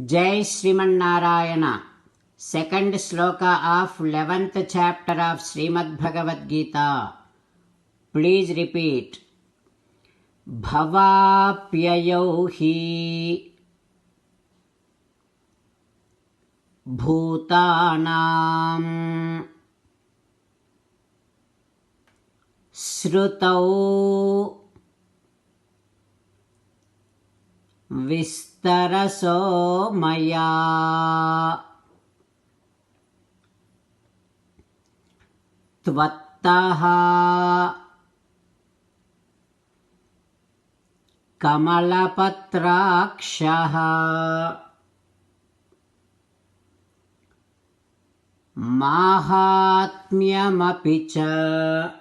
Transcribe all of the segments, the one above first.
Jai Srimanarayana. Second sloka of 11th chapter of Srimad Bhagavad Gita. Please repeat. Bhavapyayau hi bhutanam srutau Vistaraso maya tvattaha kamalapatrakshaha mahatmyamapi cha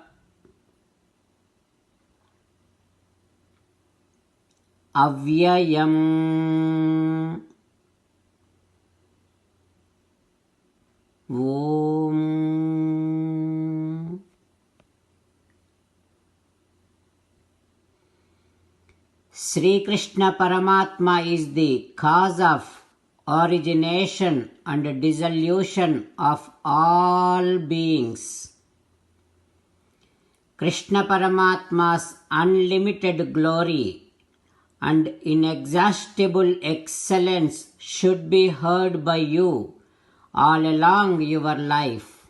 Avyayam. Om. Sri Krishna Paramatma is the cause of origination and dissolution of all beings. Krishna Paramatma's unlimited glory and inexhaustible excellence should be heard by you all along your life.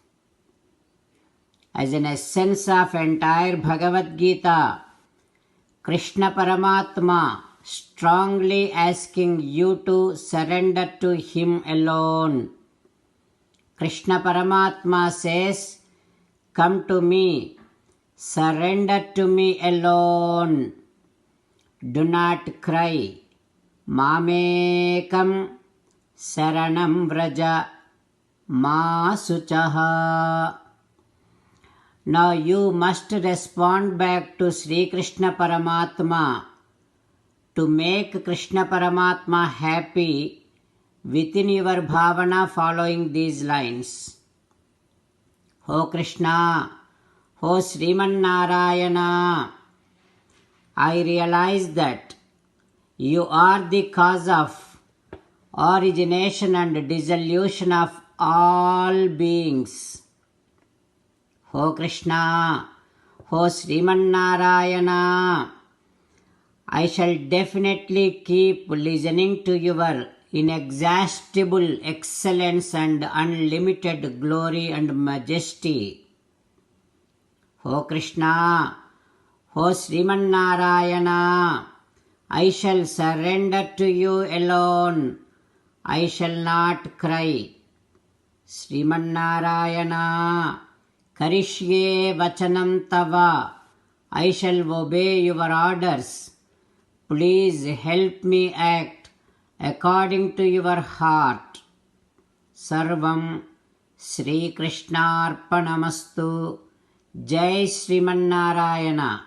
As an essence of entire Bhagavad Gita, Krishna Paramatma strongly asking you to surrender to Him alone. Krishna Paramatma says, "Come to me, surrender to me alone. Do not cry. Mamekam saranam vraja ma suchaha." Now you must respond back to Sri Krishna Paramatma to make Krishna Paramatma happy within your bhavana following these lines. O Krishna, O Sriman Narayana, I realize that you are the cause of origination and dissolution of all beings. O Krishna, O Sriman Narayana, I shall definitely keep listening to your inexhaustible excellence and unlimited glory and majesty. O Krishna, O Sriman Narayana, I shall surrender to you alone. I shall not cry. Sriman Narayana, Karishye Vachanam Tava. I shall obey your orders. Please help me act according to your heart. Sarvam Sri Krishnarpanamastu. Jai Sriman Narayana.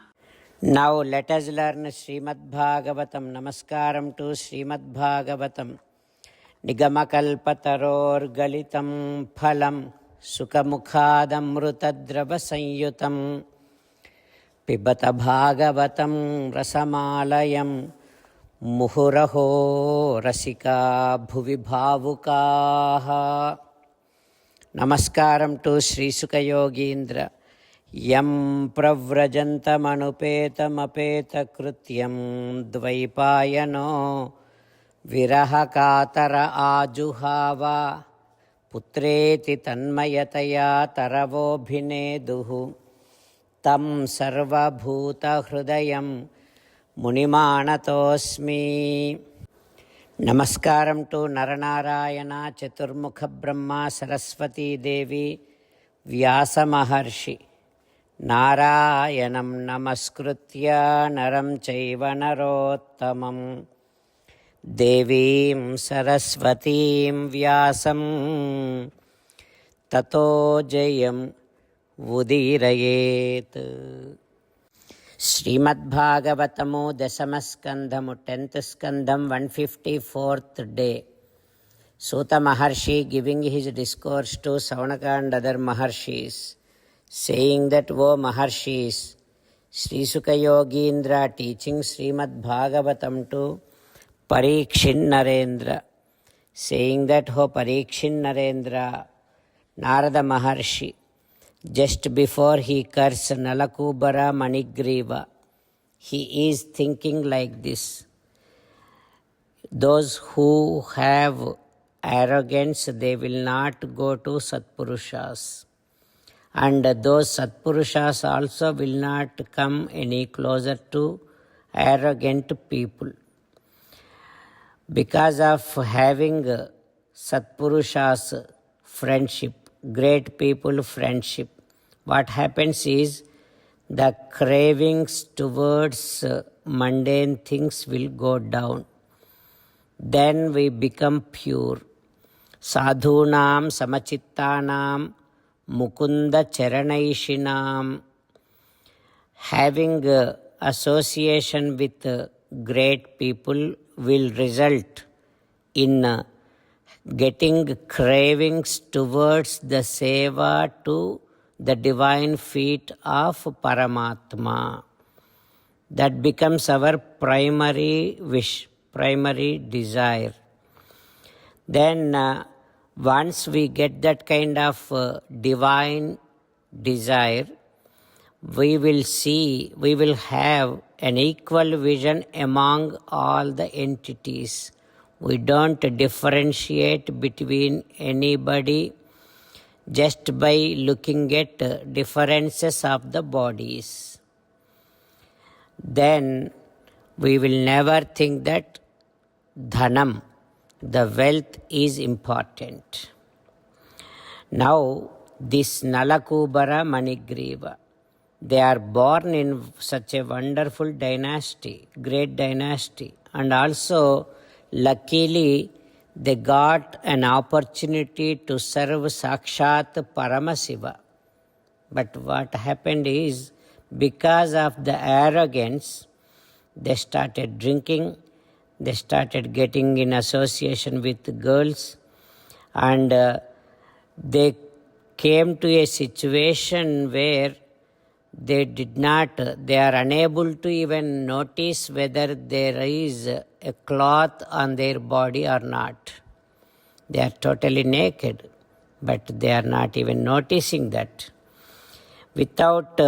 Now let us learn Srimad Bhagavatam. Namaskaram to Srimad Bhagavatam. Nigamakalpataror galitam phalam sukamukhadamrutadrava sanyutam pibata bhagavatam rasamalayam muhuraho rasika bhuvi bhavukaha. Namaskaram to Sri Sukha Yogindra. Yam pravrajantamapetamapetakrutyam dvaipayano virahakatara ajuhava putreti tanmayataya taravobhineduhu tam sarvabhuta hrudayam munimanatosmi. Namaskaram to Naranarayana, Chaturmukha Brahma, Saraswati Devi, Vyasa Maharshi. Narayanam namaskritya naram chaiva narottamam devim saraswatim vyasam tato jayam udirayet. Srimad Bhagavatamu Dasamaskandamu 10th Skandam 154th day. Suta Maharshi giving his discourse to Saunaka and other Maharshis, saying that, O Maharshis, Sri Sukha Yogindra teaching Srimad Bhagavatam to Parikshit Narendra. saying that, "O Parikshin Narendra, Narada Maharshi, just before he cursed Nalakubara Manigriva, he is thinking like this. Those who have arrogance, they will not go to Satpurushas. And those Satpurushas also will not come any closer to arrogant people. Because of having Satpurushas friendship, great people friendship, what happens is the cravings towards mundane things will go down. Then we become pure. Sadhunam samachittanam mukunda charanaishinam. Having association with great people will result in getting cravings towards the seva to the divine feet of Paramatma. That becomes our primary wish, primary desire. Then once we get that kind of divine desire, we will have an equal vision among all the entities. We don't differentiate between anybody just by looking at differences of the bodies. Then we will never think that dhanam, the wealth, is important. Now, this Nalakubara Manigriva, they are born in such a wonderful dynasty, great dynasty, and also luckily they got an opportunity to serve Sakshat Paramasiva. But what happened is, because of the arrogance, they started drinking, they started getting in association with girls, and they came to a situation where they are unable to even notice whether there is a cloth on their body or not. They are totally naked, but they are not even noticing that. Without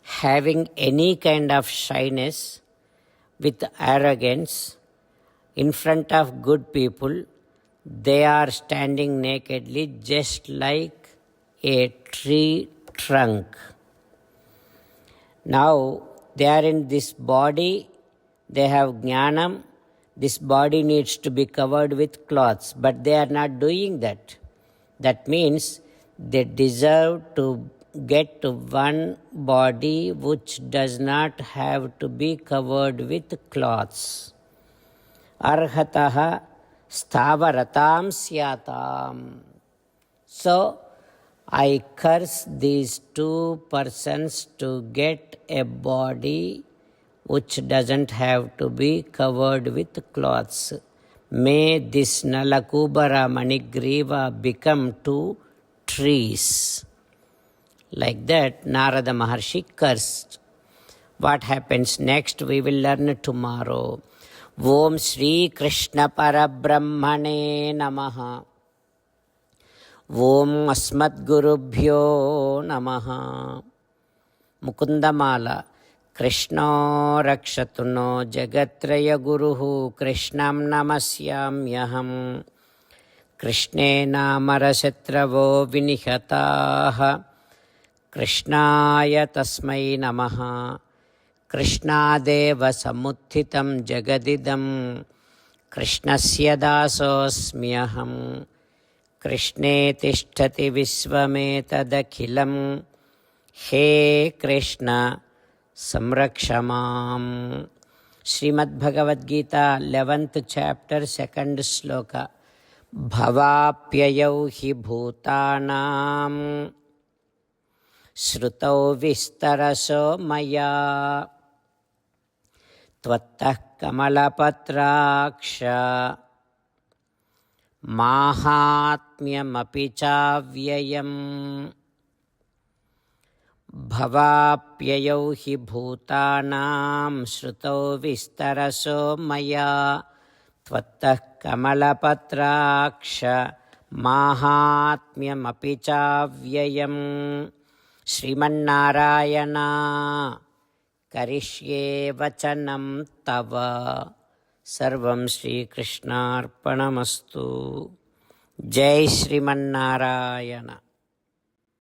having any kind of shyness, with arrogance, in front of good people, they are standing nakedly just like a tree trunk. Now they are in this body, they have jnanam, this body needs to be covered with cloths, but they are not doing that. That means they deserve to get one body which does not have to be covered with cloths. Arhataha sthavaratam syatam. So I curse these two persons to get a body which doesn't have to be covered with cloths. May this Nalakubara Manigriva become two trees. Like that, Narada Maharshi cursed. What happens next, we will learn tomorrow. Om Shri Krishna Parabrahmane Namaha. Om Asmadgurubhyo Namaha. Mukundamala. Krishna Rakshatu no Jagatraya Guruhu Krishnam Namasyamyaham. Krishne Namarasatravo Vinihataha. Krishnaya Tasmai Namaha. Krishnadeva Samuthitam Jagadidam. Krishnasya Dasosmyaham. Krishne Tishtati Visvametadakhilam. He Krishna Samrakshamam. Srimad Bhagavad Gita, 11th chapter, 2nd sloka. Bhavapyayau hi bhutanam Shrutau vistaraso maya Tvattah kamalapatraksha Mahatmyamapi chavyayam. Bhavapyayau hi bhutanam Shrutau vistaraso maya त्वत्तः कमलपत्राक्ष माहात्म्यमपि चाव्ययम् Sriman Narayana करिष्ये वचनं तव सर्वं श्रीकृष्णार्पणमस्तु. जय श्रीमन्नारायण.